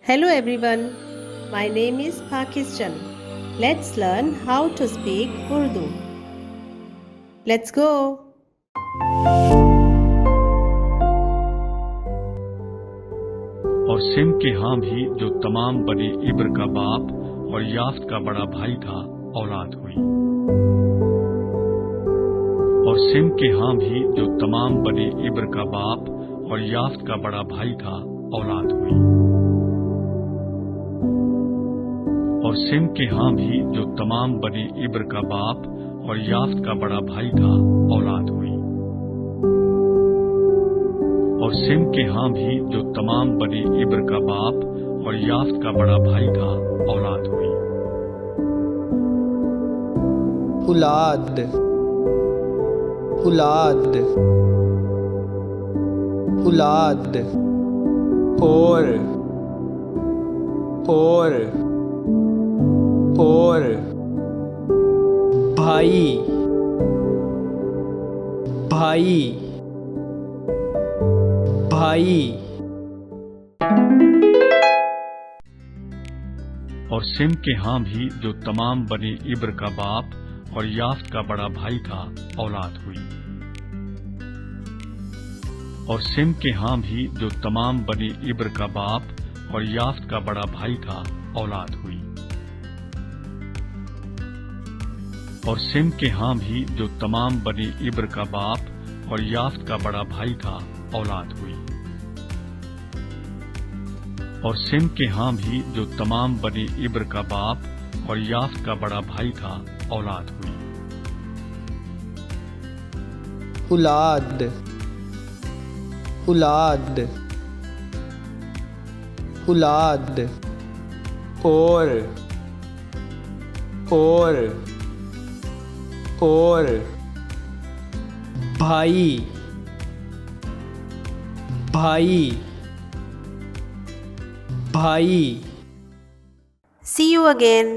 Hello everyone, my name is Pakistan. Let's learn how to speak Urdu. Let's go. और SIM के हाँ भी जो तमाम बनी इब्र का बाप और याफ्त का बड़ा भाई था, औलाद हुई। और सिम के हाँ भी जो तमाम बनी इब्र का बाप और याफ्त का बड़ा भाई था, औलाद हुई। और सिम के हाँ भी जो तमाम बनी इब्र का बाप और याफ्त का बड़ा भाई था, औलाद हुई। और सिम के हाँ भी जो तमाम बनी इब्र का बाप और याफ्त का बड़ा भाई था, औलाद हुई। औलाद औलाद औलाद और भाई भाई भाई। और सिम के हाँ भी जो तमाम बनी इब्र का बाप और याफ्त का बड़ा भाई था, औलाद हुई। और सिम के हाँ भी जो तमाम बनी इब्र का बाप और याफ्त का बड़ा भाई था, औलाद हुई। और सिम के हाँ भी जो तमाम बनी इब्र का बाप और याफ्त का बड़ा भाई था, औलाद हुई। और सिम के हाँ भी जो तमाम बनी इब्र का बाप और याफ्त का बड़ा भाई था, औलाद हुई। औलाद औलाद औलाद और भाई भाई भाई। See you again.